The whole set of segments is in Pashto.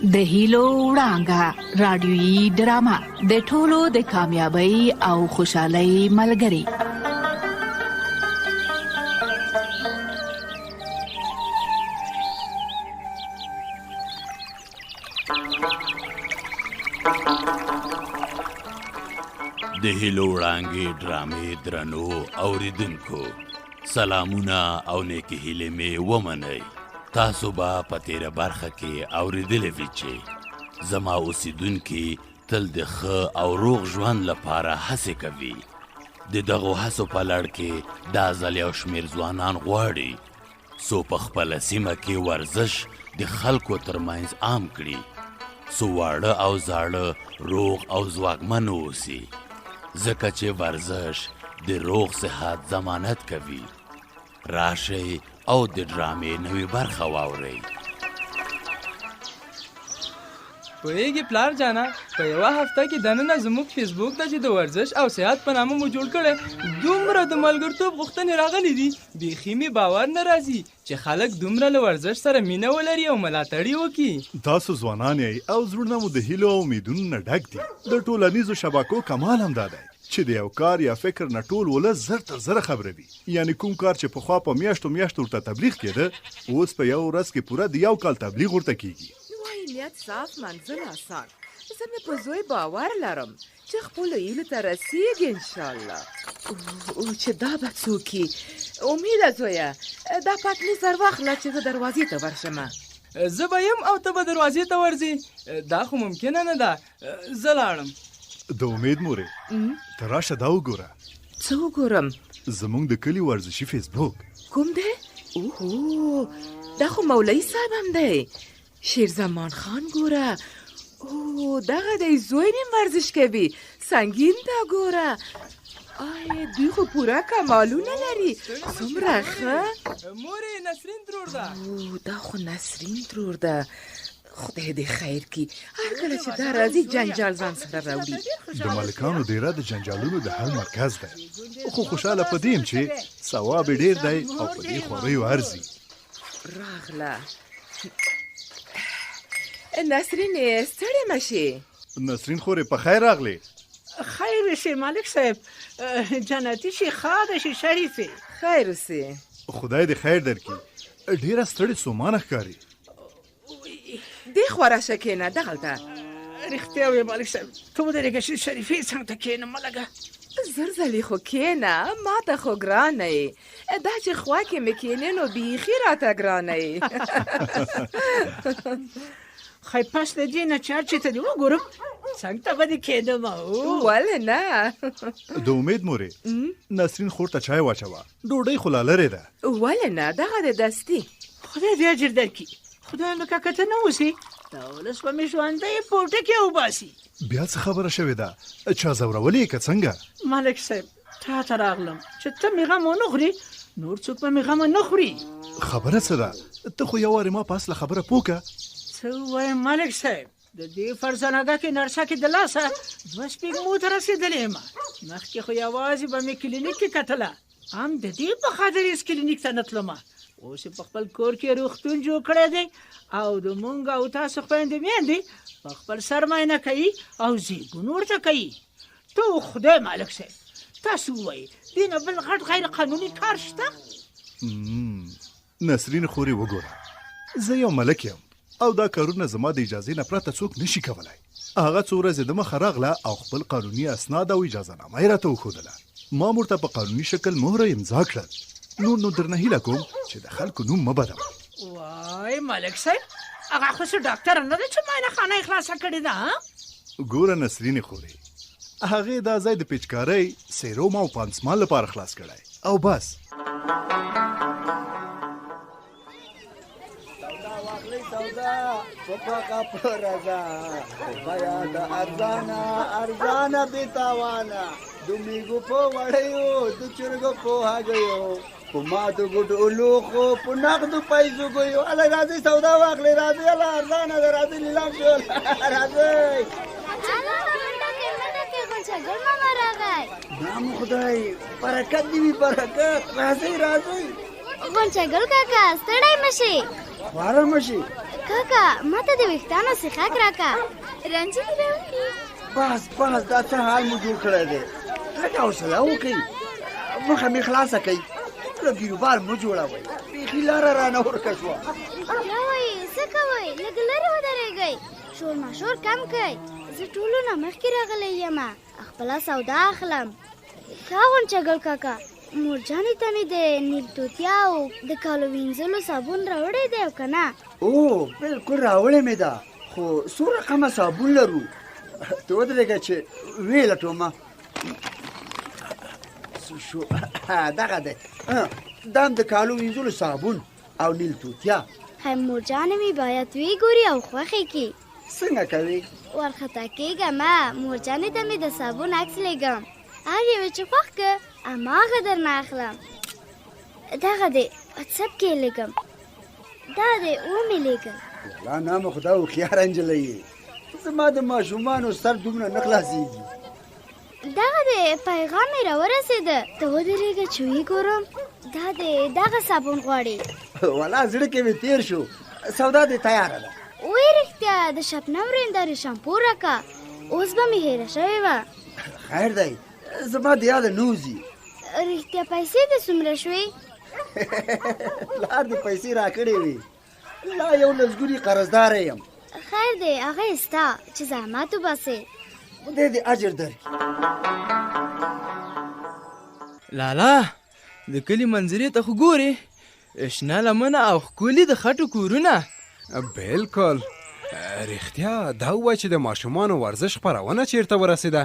د هیلو وړانګه رادیويي ډرامه د ټولو د کامیابی او خوشحالۍ ملګری. د هیلو وړانګې ډرامې درنو اوریدونکو، سلامونه او نیکی هیلې مې ومنئ. تاسو به په تیره برخه کې اوریدلې وي چې زما اوسیدونکي تل د ښه او روغ ژوند لپاره هڅې کوي. د دغو هڅو په لړ کې دا ځل یو شمېر ځوانان غواړي څو په خپله سیمه کې ورزش د خلکو ترمنځ عام کړي، څو واړه او زاړه روغ او ځواکمن واوسي، ځکه چې ورزش د روغ صحت ضمانت کوي. راشئ او د ډرامې نوې برخه واورئ. پوهیږي پلار جانا، په یوه هفته کې دننه زموږ فیسبوک ته چې د ورزش او صحت په نامه مو جوړ کړی، دومره د ملګرتوب غوښتنې راغلي دي، بیخي مې باور نه راځي چې خلک دومره له ورزش سره مینه ولري او ملاتړ یې وکړي. تاسو ځوانان یې او زړونه مو د هیلو او امیدونو نه ډک دي. د ټولنیزو شبکو کمال هم دا دی چې د یو کار یا فکر نه ټول ولس زر تر زره خبروي. یعنی کوم کار چې پخوا په میاشتو ورته تبلیغ کېده، اوس په یو ورځ کې پوره د یو کال تبلیغ ورته کیږي. وای نیت صاف، منزل آسان. زه مې په زوی باور لرم چې خپلو هیلو ته رسیږي انشاءالله. او چې دا به څوک وي؟ امیده زویه، دا پټلۍ زر واخله چې زه دروازې ته ورشمه. زه به یم او ته به دروازې ته ورځې؟ دا خو ممکنه نه ده. زه لاړم. د امید مورې، ته راشه دا وګوره. څه وګورم؟ زمونږ د کلي ورزشي فیسبوک. کوم دی؟ اوهو، دا خو مولوي صاحب هم دی. شیر زمان خان ګوره. اوه، دغه دی زوی نیم ورزش کوي. سنگین دا ګوره. آی دوی خو پوره کمالونه لري. څومره ښه. مورې، نسرین ترور ده. اوه، دا خو نسرین ترور ده. خدای دې خیر کی. هر کله چې دا راځي جنجال ځان سره راوړي. د مالکانو ډیره د جنجالونو د حل مرکز دی، خو خوشاله پدیم چې ثواب ډیر دی او په دې خوریو ارزي. راغله نسرین، ستړې مشي. نسرین خورې په خیر راغلی. خیر شي مالک صاحب، جنتی شي، خاده شي، شریفه. خیر اوسې. خدای دې خیر درکړي. ډیره ستړې سومانه ښکاري. دې خوا راشه کېنه دغلته. رښتیا وایې مالک صاحب، ته ودرېږه چې شریفې څنګ ته کښېنم ملګه. زر ځلې خو کېنه، ما ته خو ګرانه یې. دا چې خوا کې مې کېنې نو بیخي راته ګرانه یې. خی پس د دې نه چې هر چېرته دې وګورم څنګ ته به دې کېنم. ولې نه؟ د امید مورې، نسرین خور ته چای واچوه، ډوډۍ خو لا لرې ده. ولې نه؟ دغه د دستي. خدای دې اجر درکړي. خدای نو که کته نه اوسې، دا ولس به مې ژوندی پورته کې وباسي. بیا څه خبره شوې ده؟ چا ځورولې که څنګه؟ ملک صاحب، تا ته راغلم چې ته مې غم ونه خورې، نور څوک به مې غم نه خوري. خبره څه ده؟ ته خو یو وارې ما په اصله خبره پوکه. څه وایم ملک صاحب، د دې فرزانګه کې نرسه کې د لاسه 2 سپېږمو ته رسېدلې یم. مخکې خو یوازې به مې کلینیک کې کتله، هم د دې په خاطر هېڅ کلینیک ته نه تلم. اوس په خپل کور کې روغتون جوړ کړی دی او د مونږ او تاسو خویندې میندې په خپل سر معاینه کوي او زیږون ورته کوي. ته خدای مالک صاحب، تاسو ووایئ دې نه بل غټ غیر قانوني کار شته؟ نسرین خورې وګوره، زه یو ملک یم او دا کارونه زما د اجازې نه پرته څوک نشي کولی. هغه څو ورځې د مخه راغله او خپل قانوني اسناد او اجازه نامه یې راته وښودله. ما ورته په قانوني شکل مهره امضا کړل. نور نو درنه هیله کوم چې د خلکو نوم مه بدوه. وای ملک صاحب، هغه خو څه ډاکټر نه دی چې معاینه خانه یې خلاصه کړې ده؟ ګوره نسرین خورې، هغې دا ځای د پیچکارۍ، سیروم او پانسمان لپاره خلاص کړی او بس. پپاکا پرزا بیا د ارزانا بیتاوانا دومیګو په وړیو د چرګو په هاګیو په ماتو ګډو لوخو په نقدو پیسو ګیو. الله راځي سودا واخلې، راځي الله ارزانا راځي لیلام جوړ راځي. نام خدای برکت دی، برکت. راځي راځي غونچګل کاکا، ستړی مشي. خواره مشي. کاکا ما ته د ویښتانو څخاک راکا رنجې دې راوړي. بس دا څه حال مو جوړ کړی دی. لږه حوصله وکړئ، مخه مې خلاصه کړئ، له بیروبار مو جوړوئ. بیخي لاره رانه ورکه شوه. بیا وایي څه کوئ؟ لږ لرې ودرېږئ، شور ماشور کم کړئ. زه ټولو نه مخکې راغلی یم، خپله سودا اخلم. ښه غونچګل کاکا، مورجانې ته مې د نیل توتیا او د کالو وینځلو صابون راوړی دی او که نه؟ او بلکل راوړې مې ده، خو څو رقمه صابون لرو. ته ودرېږه چې ویې لټومه. شو دغه دی، دا هم د کالو وینځلو صابون او نیل توتیا. مورجانې مې باید ویګوري او خوښې کړي. څنګه کوې؟ ورخطا کېږم، مورجانې ته مې د صابون عکس لیږم، هر یوې چې خوښ که هماغه درنه اخلم. دغه دی واتساپ کې یې لیږم، دا دی ومې لیږم. والله نامه خدا هوښیاره نجلۍ یې، زما د ماشومانو سر دومره نه خلاصېږي. دغه دی پیغام مې راورسېده، ته ودرېږه چې ویې دا دی دغه صابون غواړي. والله زړه کې مې تېر شو، سودا دې تیاره ده. وی رښتیا د شبنم رندارې شامپو راکه، اوس به مې هېره شوې وه. خیر دی، زما د یاده نه وځي. رښتیا پیسې دې څومره شوې؟ پلار دې پیسې راکړې وې، لا یو لسګوني قرضداره یم. خیر دی هغه یې ستا چې زحمت وباسې. خدای دې اجر درکړي. لالا د کلي منظرې ته خو ګورې، شنه لمنه او ښکلي د خټو کورونه. بالکل رښتیا دا ووایه چې د ماشومانو ورزش خپرونه چیرته ورسېده؟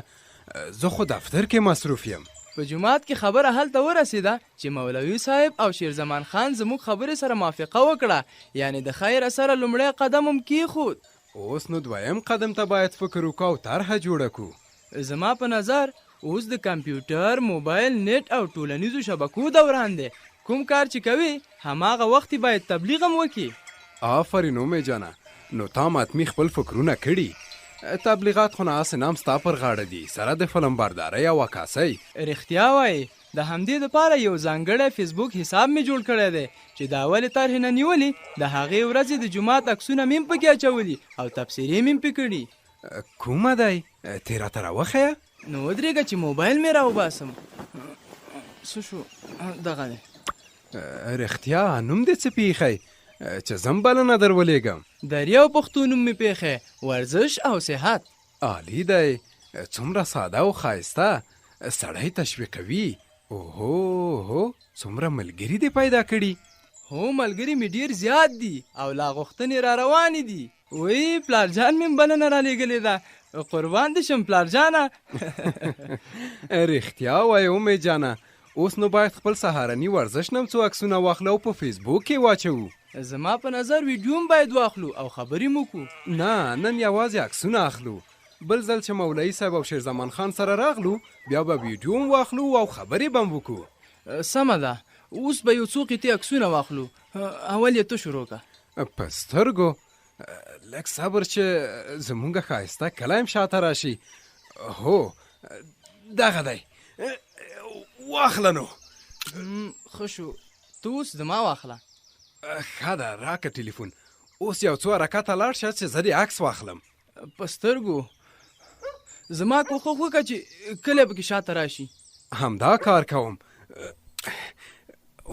زه خو دفتر کې مصروف یم. په جومات کې خبره هلته ورسېده چې مولوي صاحب او شیرزمان خان زموږ خبرې سره موافقه وکړه، یعنی د خیر سره لومړی قدم هم کېښود. اوس نو دویم قدم ته باید فکر وکړو او طرحه جوړه کړو. زما په نظر اوس د کمپیوټر، موبایل، نیټ او ټولنیزو شبکو دوران دی. کوم کار چې کوي هماغه وخت باید تبلیغ هم وکړي. آفرین اومې جانه، نو تا ماتمي خپل فکرونه کړي. تبلیغات خو نه هسې نام ستا پر غاړه دي، سره د فلم بردارۍ او عکاسۍ. رښتیا وایي، د همدې دپاره یو ځانګړی فیسبوک حساب مې جوړ کړی دی چې د اولې طرحې نه نیولي د هغې ورځې د جومات عکسونه مې هم پکې اچولي او تبصرې مې هم پې کړي. کومه دی؟ تې راته راوښیه. نو ودرېږه چې موبایل مې راوباسم. څه شو؟ دغه دی. رښتیا نوم دې څه پیښی چې زم بلنه در ولېږم؟ دریو پښتو نوم مې پیښی، ورزش او صحت. عالی دی، څومره ساده او ښایسته، سړی تشویقوي. اوهو څومره ملګري دې پیدا کړي. هو ملګري مې ډېر زیات دي او لا غوښتنې را روانې دي. وی پلارجان مې بلنه را لېږلې ده، قربان دې شم پلارجانه. رښتیا وایې اومې جانه، اوس نو باید خپل سهارني ورزش نم څو عکسونه واخلو او په فیسبوک کې واچوو. زما په نظر ویډیو هم باید واخلو او خبرې مو کو. نه نن یوازې عکسونه اخلو، بل ځل چې مولوي صاحب او شیرزمان خان سره راغلو بیا به ویډیو هم واخلو او خبرې به هم وکړو. سمه ده، اوس به یو څو قطعې عکسونه واخلو. اول یې ته شروع که. په سترګو لږ صبر چې زمونږ ښایسته کلی هم شاته راشي. هو دغه دی، واخله نو. ښه شو، ته اوس زما واخله. ښه ده، راکه ټلیفون. اوس یو څو حرکته لاړ شه چې زه دې عکس واخلم. په سترګو زما کوښښ وکړه چې کلی پکې شاته راشي. همدا کار کوم.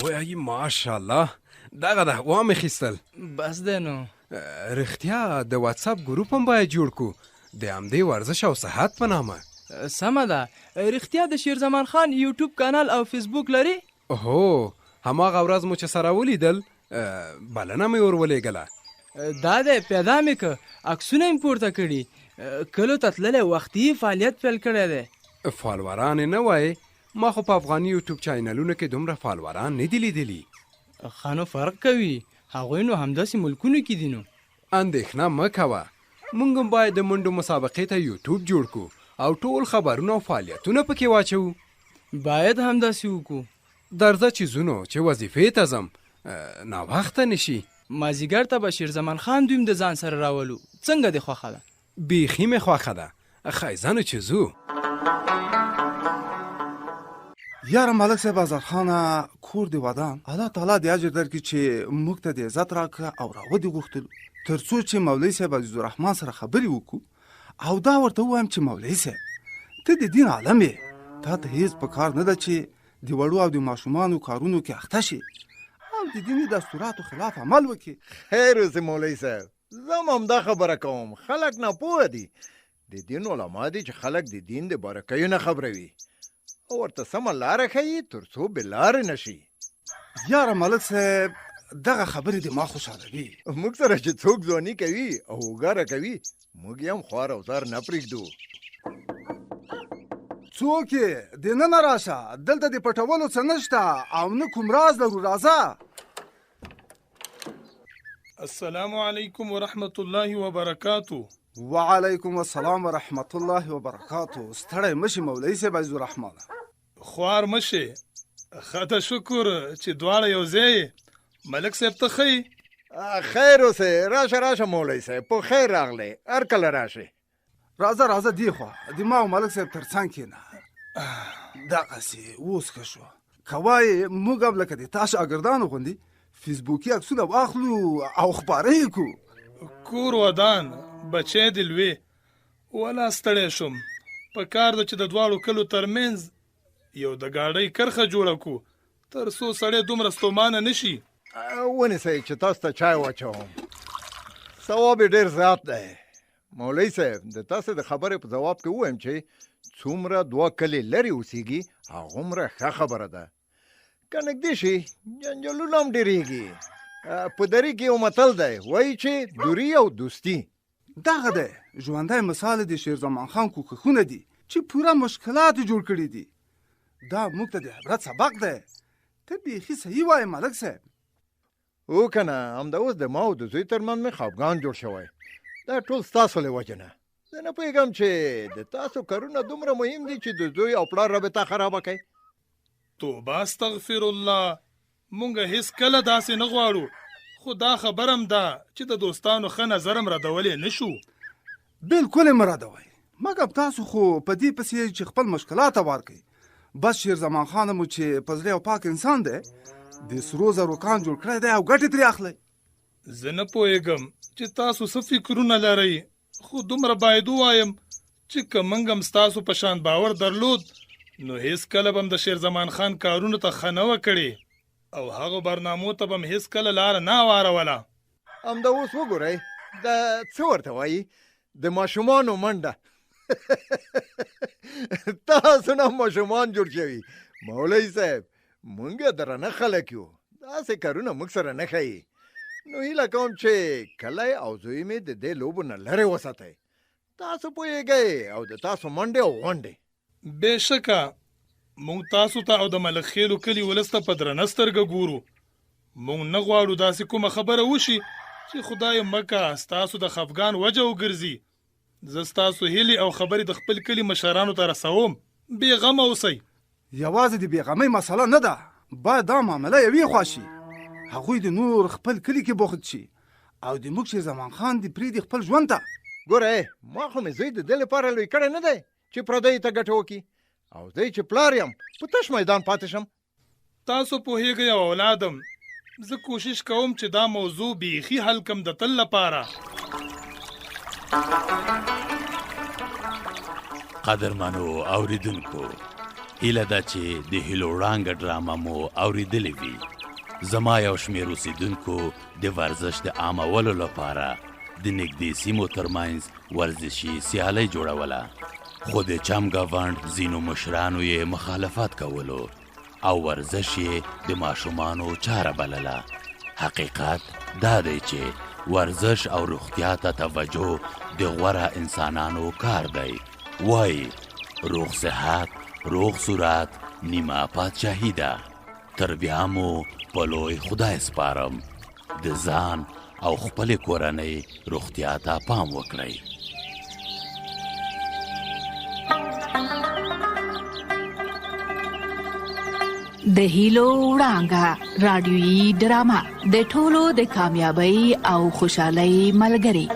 وایي ماشاءالله، دغه ده وامې خیستل. بس دی نو. رښتیا د واتساپ ګروپ هم باید جوړ کړو د همدې ورزش او صحت په نامه. سمه ده. رښتیا د شیرزمان خان یوټیوب کانال او فیسبوک لري؟ هو هماغه ورځ مو چې سره ولیدل بلنه مې ور ولېږله. دا دی پیدا مې که عکسونه یې پورته کړي، کلو ته تللی وختي فعالیت پیل کړی دی. فالوران یې نه وایې؟ ما خو په افغاني یوټیوب چینلونو کې دومره فالوران نه دي لیدلي. ښه نو فرق کوي، هغوی نو همداسې ملکونو کې دي. نو اندېښنه مه کوه، موږ هم باید د منډو مسابقې ته یوټیوب جوړ کړو او ټول خبرونه او فعالیتونه پکې واچوو. باید همداسې وکړو. درځه چې ځونو چې وظیفې ته ځم، ناوخته نشي. مازدیګر ته به شیرزمان خان دویم د ځان سره راولو. څنګه دې خوښه ده؟ بیخي مې خوښه ده. ښایزه نو چې ځو. یاره ملک صاحب آزادخانه کور دی ودان الله تعالی دې اجر درکړي چې موږ ته د عزت راکړه او راودې غوښتلو تر څو چې مولوي صاحب عزیزالرحمن سره خبرې وکړو او دا ورته ووایم چې مولوي صاحب ته د دین عالم یې تا ته هیڅ په کار نه ده چې د وړو او د ماشومانو کارونو کې اخته شي او د دیني دستوراتو خلاف عمل وکړي. خیر اوسې مولوي صاحب، زه هم همدا خبره کوم. خلک ناپوهه دي. د دین علما دي چې خلک د دین د بارکیو نه خبروي او ورته سمه لاره ښیي تر څو بې لارې نه شي. یاره ملک صاحب دغه خبرې دې ما خوشحالوي. موږ سره چې څوک ځواني کوي او وګاره کوي موږ یې هم خوار او زار نه پرېږدو. څوک یې دننه راشه، دلته د پټولو څه نشته او نه کوم راز لرو. راځه. السلام علیکم ورحمت الله وبرکاتو. وعلیکم السلام ورحمت الله وبرکاتو. ستړی مشي مولوي صاحب عزیزالرحمن. خوار مشي. خاطر شکر چې دواړه یو ځای ملک صاحب ته ښیي. خیر اوسې، راشه مولوي صاحب، په خیر راغلی، هر کله راشئ. راځه دی خوا د ما او ملک صاحب تر څنګ کښېنه. دغسې اوس ښه شوه. که وایې موږ هم لکه د تا شاګردانو غوندې فیسبوکي عکسونه واخلو او خپاره یې کړو. کور ودان بچی دې لوی ولا ستړی شوم. په کار ده چې د دواړو کلو ترمنځ یو د ګاډۍ کرښه جوړه کړو تر څو سړی دومره ستومانه نه شي. ونیسئ چې تاسو ته چای واچوم. ثواب یې ډېر زیات دی. مولوي صاحب د تاسو د خبرې په جواب کې ووایم چې څومره دوه کلي لرې اوسېږي هغومره ښه خبره ده. که نږدې شي جنجالونه هم ډېرېږي. په دري کې یو متل دی وایي چې دوري او دوستي. دغه دی ژوندی مثال د شیرزمان خان کوښښونه دي چې پوره مشکلات یې جوړ کړي دي. دا موږ ته د عبرت سبق دی. ته بیخي صحیح وایې ملک صاحب. او که نه همدا اوس د ما او د زوی ترمنځ مې خفګان جوړ شوی. دا ټول ستاسو له وجې نه. زه نه پوهېږم چې د تاسو کارونه دومره مهم دي چې د زوی او پلار رابطه خرابه کوي. توبه استغفر الله. مونږ هیڅ کله داسې نه غواړو، خو دا خبر هم ده چې د دوستانو ښه نظر هم ردولی نه شو. بلکل یې مه ردوئ، مګر تاسو خو په دې پسې چې خپل مشکلات هوار کړئ. بس شیرزمان خان مو چې په زړه یو پاک انسان دی د سرو زرو کان جوړ کړی دی او ګټې ترې اخلئ. زه نه پوهېږم چې تاسو څه فکرونه لرئ، خو دومره باید ووایم چې که موږ هم ستاسو په شان باور درلود نو هیڅ کله به هم د شیرزمان خان کارونو ته ښه نه وه کړې او هغو برنامو ته به هم هیڅ کله لاره نه واروله. همدا اوس وګورئ دا څه ورته وایي د ماشومانو منډه. تاسو نه ماشومان جوړ شوي. مولوي صاحب موږ درنه خلک یو، داسې کارونه موږ سره نه ښیي. نو هیله کوم چې کلی او زوی مې د دې لوبو نه لرې وساتئ. تاسو پوهېږئ او د تاسو منډې او غونډې. بېشکه موږ تاسو ته او د ملک خیلو کلي ولس ته په درنه سترګه ګورو. موږ نه غواړو داسې کومه خبره وشي چې خدای مکه ستاسو د خفګان وجه وګرځي. زه ستاسو هیلې او خبرې د خپل کلي مشرانو ته رسوم. بېغمه اوسئ. یوازې د بېغمۍ مسله نه ده، باید دا معامله یوې خوا شي. هغوی د نور خپل کلي کې بوخت شي او د موږ شیرزمان خان دې پرېږدي خپل ژوند ته. ګوره ما خو مې زوی د دې لپاره لوی کړی نه دی چې پردیو ته ګټه وکړي او زه چې پلار یم په تش میدان پاتې شم. تاسو پوهېږئ او اولادم زه کوشش کوم چې دا موضوع بیخي حل کم د تل لپاره. قدرمنو اوریدونکو، هیله ده چې د هیلو وړانګه ډرامه مو اوریدلې وي. زما یو شمېر اوسیدونکو د ورزش د عامولو لپاره د نږدې سیمو ترمنځ ورزشي سیالۍ جوړوله، خو د چمګاونډ ځینو مشرانو یې مخالفت کولو او ورزش یې د ماشومانو چاره بلله. حقیقت دا دی چې ورزش او روغتیا ته توجه د غوره انسانانو کار دی. وایي روغ صحت روغ صورت نیمه پادشاهي ده. تر بیا مو په لوی خدای سپارم. د ځان او خپل کورنۍ روغتیا ته پام وکړئ. د هیلو وړانګه رادیویي ډرامه د ټولو د کامیابی او خوشحالۍ ملګری.